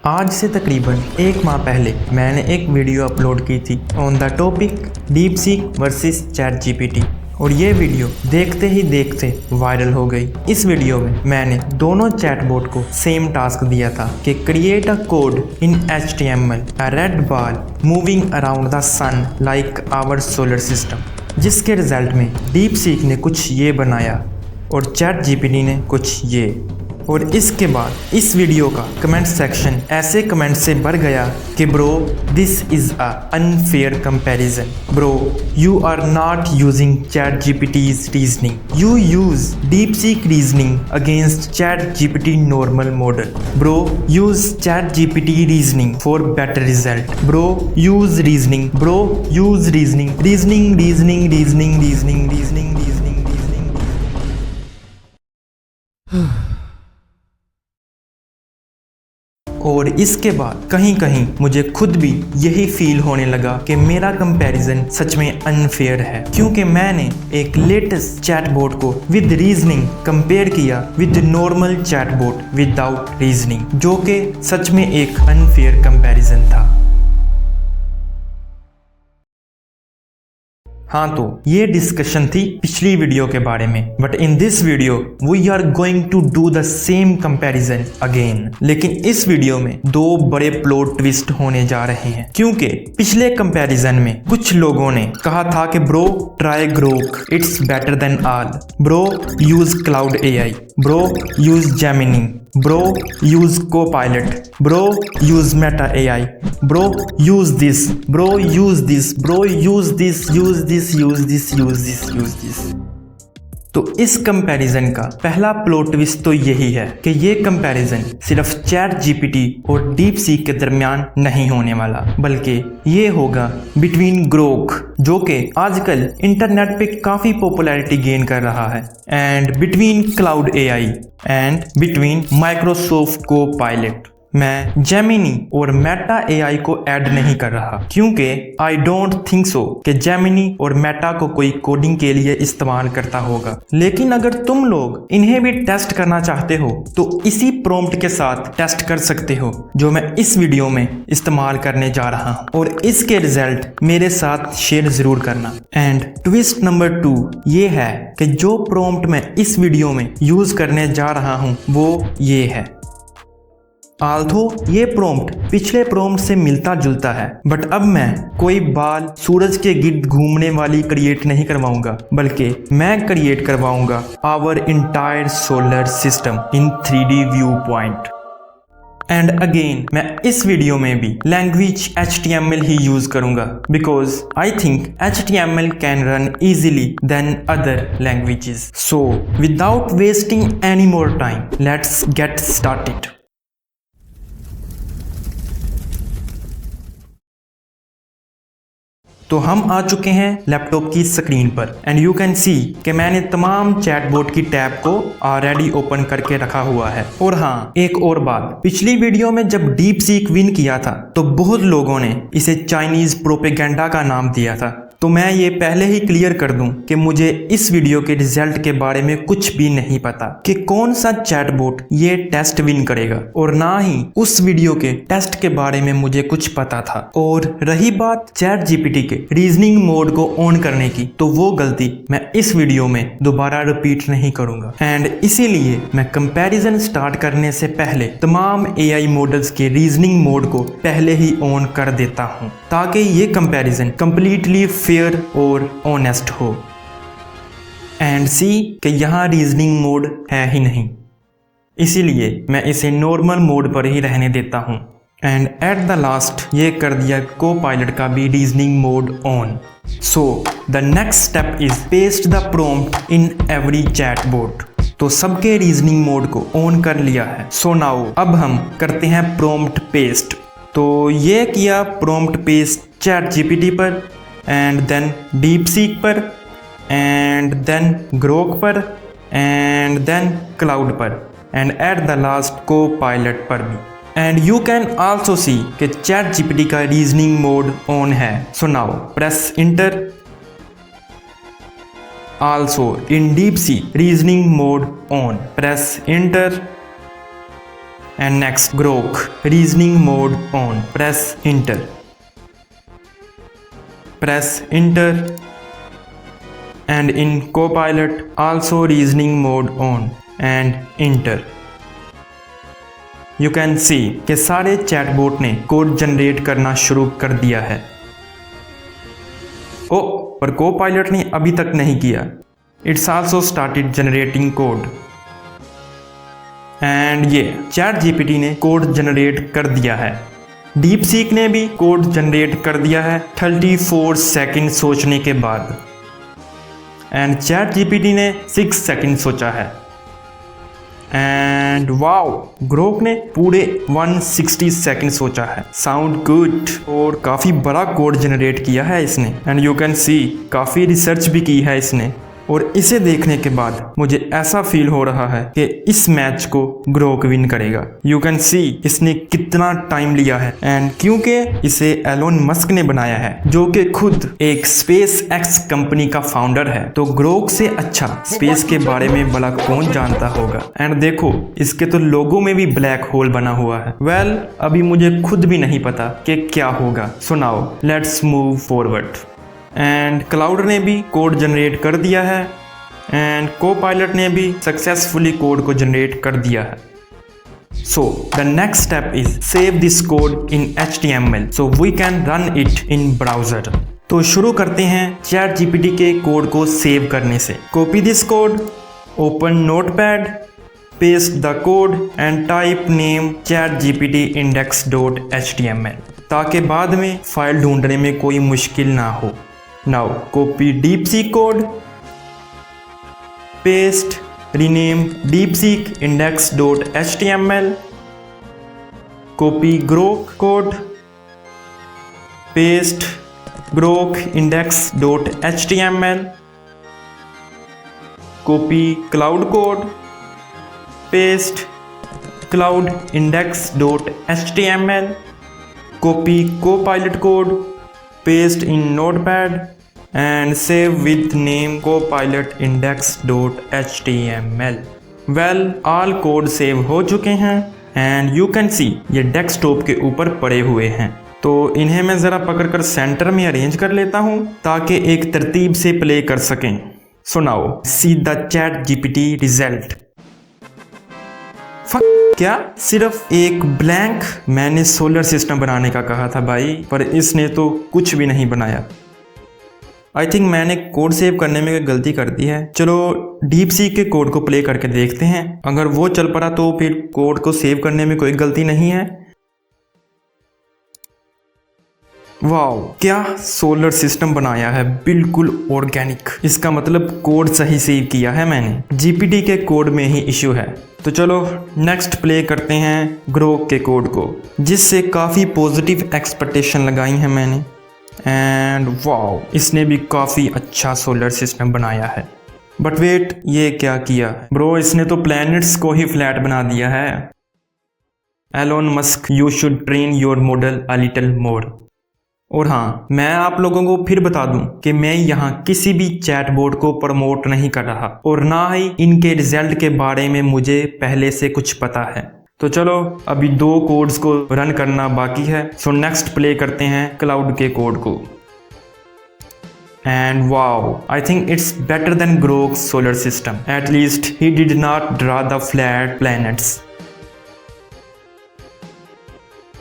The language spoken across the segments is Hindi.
आज से तकरीबन एक माह पहले मैंने एक वीडियो अपलोड की थी on the topic deep seek versus chat GPT और ये वीडियो देखते ही देखते वायरल हो गई। इस वीडियो में मैंने दोनों चैटबॉट को सेम टास्क दिया था कि create a code in HTML a red ball moving around the sun like our solar system, जिसके रिजल्ट में डीप सीक ने कुछ ये बनाया और चैट जीपीटी ने कुछ ये। और इसके बाद इस वीडियो का कमेंट सेक्शन ऐसे कमेंट से भर गया कि bro this is a unfair comparison, bro you are not using ChatGPT's reasoning, you use DeepSeek reasoning against ChatGPT normal model, bro use ChatGPT reasoning for better result, bro use reasoning, bro use reasoning reasoning reasoning reasoning reasoning reasoning reasoning reasoning. और इसके बाद कहीं कहीं मुझे खुद भी यही फील होने लगा कि मेरा कंपैरिजन सच में अनफेयर है, क्योंकि मैंने एक लेटेस्ट चैटबॉट को विद रीजनिंग कंपेयर किया with normal chatbot without reasoning, जो कि सच में एक अनफेयर कंपैरिजन था। हाँ, तो ये डिस्कशन थी पिछली वीडियो के बारे में, but in this video we are going to do the same comparison again. लेकिन इस वीडियो में दो बड़े प्लॉट ट्विस्ट होने जा रहे हैं, क्योंकि पिछले कंपैरिजन में कुछ लोगों ने कहा था कि bro try Grok, it's better than all, bro use cloud AI, bro use Gemini, bro use Copilot, bro use Meta AI, bro use this, bro use this, bro use this, use this, use this, use this, use this. तो इस कंपैरिजन का पहला प्लॉट ट्विस्ट तो यही है कि ये कंपैरिजन सिर्फ चैट जीपीटी और डीप सीक के दरमियान नहीं होने वाला, बल्कि ये होगा बिटवीन ग्रोक, जो कि आजकल इंटरनेट पे काफी पॉपुलैरिटी गेन कर रहा है, and between cloud AI and between Microsoft Copilot. मैं जेमिनी और मेटा AI को ऐड नहीं कर रहा, क्योंकि आई डोंट थिंक सो कि जेमिनी और मेटा को कोई कोडिंग के लिए इस्तेमाल करता होगा। लेकिन अगर तुम लोग इन्हें भी टेस्ट करना चाहते हो तो इसी प्रॉम्प्ट के साथ टेस्ट कर सकते हो, जो मैं इस वीडियो में इस्तेमाल करने जा रहा हूँ, और इसके रिजल्ट मेरे साथ शेयर जरूर करना। एंड ट्विस्ट नंबर 2 ये है कि जो प्रॉम्प्ट मैं इस वीडियो में यूज करने जा रहा हूँ वो ये है। आल्थो ये प्रॉम्प्ट पिछले प्रॉम्प्ट से मिलता जुलता है, बट अब मैं कोई बाल सूरज के गिर्द घूमने वाली क्रिएट नहीं करवाऊंगा, बल्कि मैं क्रिएट करवाऊंगा our entire solar system in 3D view point. And again मैं इस वीडियो में भी लैंग्वेज HTML ही यूज करूंगा, because I think HTML can run easily then other languages. So without wasting any more time, let's get started. तो हम आ चुके हैं लैपटॉप की स्क्रीन पर, एंड यू कैन सी कि मैंने तमाम चैटबॉट की टैब को ऑलरेडी ओपन करके रखा हुआ है। और हाँ, एक और बात, पिछली वीडियो में जब डीप सीक विन किया था तो बहुत लोगों ने इसे चाइनीज प्रोपेगेंडा का नाम दिया था, तो मैं ये पहले ही क्लियर कर दूं कि मुझे इस वीडियो के रिजल्ट के बारे में कुछ भी नहीं पता कि कौन सा चैटबॉट ये टेस्ट विन करेगा, और ना ही उस वीडियो के टेस्ट के बारे में मुझे कुछ पता था। और रही बात चैट जीपीटी के रीजनिंग मोड को ऑन करने की, तो वो गलती मैं इस वीडियो में दोबारा रिपीट नहीं करूंगा, एंड इसीलिए मैं कंपैरिजन स्टार्ट करने से पहले तमाम AI मॉडल्स के रीजनिंग मोड को पहले ही ऑन कर देता हूं, ताकि ये कंपैरिजन कंप्लीटली फेयर और ऑनेस्ट हो। एंड सी कि यहाँ रीजनिंग मोड है ही नहीं, इसीलिए मैं इसे नॉर्मल मोड पर ही रहने देता हूँ। एंड एट द लास्ट ये कर दिया कोपायलट का भी reasoning mode on. So the next step is paste the prompt in every chatbot. तो सबके रीजनिंग मोड को ऑन कर लिया है। सो नाउ अब हम करते हैं प्रॉम्प्ट पेस्ट। तो ये किया प्रॉम्प्ट पेस्ट चैट जीपीटी पर, एंड देन डीप सीक पर, एंड देन ग्रोक पर, एंड देन क्लाउड पर, and at the last Copilot पर भी। एंड यू कैन आल्सो सी कि चैट जीपीटी का रीजनिंग मोड ऑन है। So now press inter. Also in deep seek reasoning mode on, press inter. And next, Grok, reasoning mode on. Press enter. Press enter. And in Copilot, also reasoning mode on. And enter. You can see कि सारे चैटबॉट ने कोड जनरेट करना शुरू कर दिया है। ओ, पर Copilot ने अभी तक नहीं किया। It's also started generating code. And ये ChatGPT ने कोड जनरेट कर दिया है। DeepSeek ने भी कोड जनरेट कर दिया है 34 सेकंड सोचने के बाद। एंड ChatGPT ने 6 सेकंड सोचा है। एंड वाओ, ग्रोक ने पूरे 160 सेकंड सोचा है। Sound good. और काफ़ी बड़ा कोड जनरेट किया है इसने। एंड यू कैन सी काफ़ी रिसर्च भी की है इसने। और इसे देखने के बाद मुझे ऐसा फील हो रहा है कि इस मैच को ग्रोक विन करेगा। यू कैन सी इसने कितना टाइम लिया है। एंड क्योंकि इसे एलोन मस्क ने बनाया है, जो कि खुद एक स्पेस एक्स कंपनी का फाउंडर है, तो ग्रोक से अच्छा स्पेस के बारे में भला कौन जानता होगा। एंड देखो, इसके तो लोगो में भी ब्लैक होल बना हुआ है। वेल, अभी मुझे खुद भी नहीं पता कि क्या होगा। So now let's move forward. And cloud ने भी कोड जनरेट कर दिया है। एंड Copilot ने भी सक्सेसफुली कोड को जनरेट कर दिया है। So the next step is save this code in HTML so we can run it in browser। तो शुरू करते हैं ChatGPT के कोड को सेव करने से। Copy this code, open notepad, paste the code and type name ChatGPT index.html ताकि बाद में फाइल ढूंढने में कोई मुश्किल ना हो। Now copy DeepSeek code, paste, rename DeepSeek index.html, copy Grok code, paste Grok index.html, copy Cloud code, paste Cloud index.html, copy Copilot code, paste in Notepad and save with name Copilot index.html। Well, all code save हो चुके हैं and you can see ये डेस्कटॉप के ऊपर पड़े हुए हैं। तो इन्हें मैं ज़रा पकड़कर सेंटर में अरेंज कर लेता हूँ ताकि एक तरतीब से प्ले कर सकें। So now see the ChatGPT result। क्या सिर्फ एक ब्लैंक? मैंने सोलर सिस्टम बनाने का कहा था भाई, पर इसने तो कुछ भी नहीं बनाया। आई थिंक मैंने कोड सेव करने में गलती कर दी है। चलो DeepSeek के कोड को प्ले करके देखते हैं। अगर वो चल पड़ा तो फिर कोड को सेव करने में कोई गलती नहीं है। वाओ, क्या सोलर सिस्टम बनाया है, बिल्कुल ऑर्गेनिक। इसका मतलब कोड सही सेव किया है मैंने। GPT के कोड में ही इश्यू है। तो चलो नेक्स्ट प्ले करते हैं ग्रोक के कोड को, जिससे काफ़ी पॉजिटिव एक्सपेक्टेशन लगाई हैं मैंने। एंड वाओ, इसने भी काफ़ी अच्छा सोलर सिस्टम बनाया है। बट वेट, ये क्या किया ब्रो? इसने तो प्लैनेट्स को ही फ्लैट बना दिया है। Elon Musk, you should train your model a little more. और हाँ, मैं आप लोगों को फिर बता दूं कि मैं यहाँ किसी भी चैटबॉट को प्रमोट नहीं कर रहा और ना ही इनके रिजल्ट के बारे में मुझे पहले से कुछ पता है। तो चलो अभी 2 कोड्स को रन करना बाकी है। सो नेक्स्ट प्ले करते हैं क्लाउड के कोड को। And wow, I think it's better than Grok solar system. At least he did not draw the flat planets.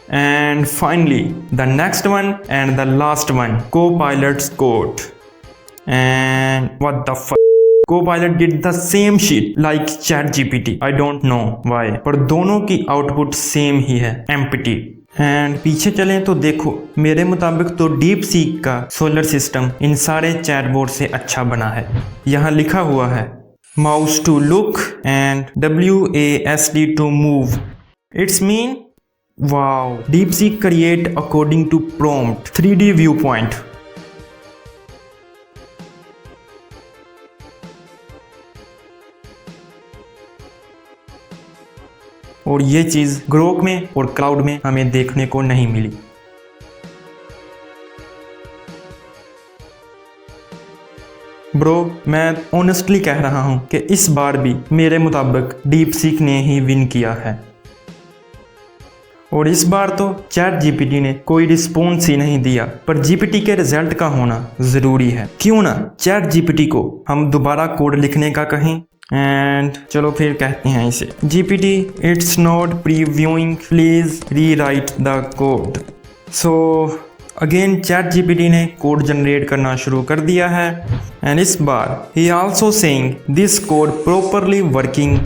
And finally, the next one and the last one, Copilot's code. And what the fuck? Copilot did the same shit like ChatGPT. I don't know why. पर दोनों की आउटपुट सेम ही है, empty. एंड पीछे चलें तो देखो, मेरे मुताबिक तो DeepSeek का सोलर सिस्टम इन सारे चैटबॉट से अच्छा बना है। यहाँ लिखा हुआ है mouse to look and WASD to move. It's mean wow, DeepSeek create according to prompt 3D viewpoint। और ये चीज ग्रोक में और क्लाउड में हमें देखने को नहीं मिली। ब्रो, मैं ऑनेस्टली कह रहा हूं कि इस बार भी मेरे मुताबिक DeepSeek ने ही विन किया है। और इस बार तो चैट जीपीटी ने कोई रिस्पॉन्स ही नहीं दिया, पर जीपीटी के रिजल्ट का होना जरूरी है। क्यों ना चैट जीपीटी को हम दोबारा कोड लिखने का कहें, एंड चलो फिर कहते हैं इसे GPT it's not previewing, please rewrite the code. So again ChatGPT ने कोड जनरेट करना शुरू कर दिया है, एंड इस बार ही also saying this code properly working.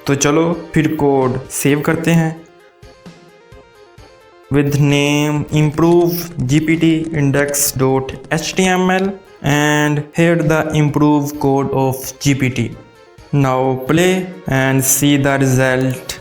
तो चलो फिर कोड सेव करते हैं with name improve gpt index.html and here the improve code of gpt. Now play and see the result.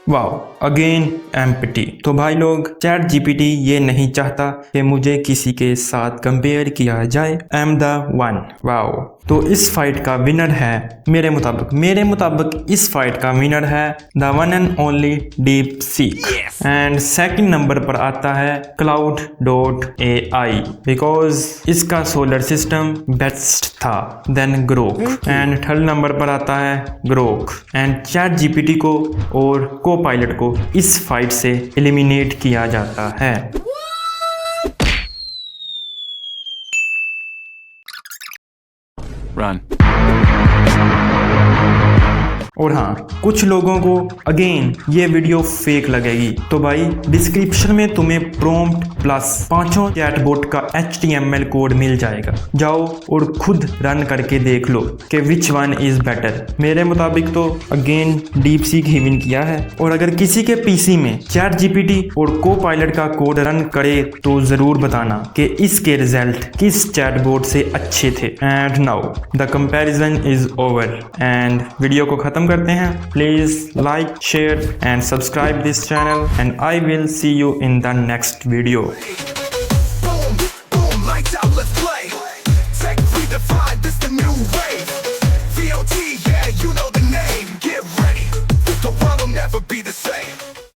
Wow again empty. तो भाई लोग चैट जीपीटी ये नहीं चाहता कि मुझे किसी के साथ कंपेयर किया जाए, I am the one. Wow, तो इस फाइट का विनर है मेरे मुताबिक इस फाइट का विनर है the one and only DeepSeek, and second number पर आता है cloud.ai बिकॉज इसका सोलर सिस्टम बेस्ट था then Grok, and third number पर आता है ग्रोक। एंड चैट जीपीटी को और को पायलट को इस फाइट से एलिमिनेट किया जाता है। Run. और हाँ, कुछ लोगों को अगेन ये वीडियो फेक लगेगी, तो भाई डिस्क्रिप्शन में तुम्हें प्रॉम्प्ट प्लस 5 चैटबॉट का HTML कोड मिल जाएगा। जाओ और खुद रन करके देख लो कि विच वन इज बेटर। मेरे मुताबिक तो अगेन डीप सीक ही विन किया है। और अगर किसी के पीसी में चैट जीपीटी और को पायलट का कोड रन करे तो जरूर बताना कि इसके रिजल्ट किस चैटबॉट से अच्छे थे। And now the comparison is over, and video को खत्म करते हैं। Please like, share and subscribe this channel, and I will see you in the next video.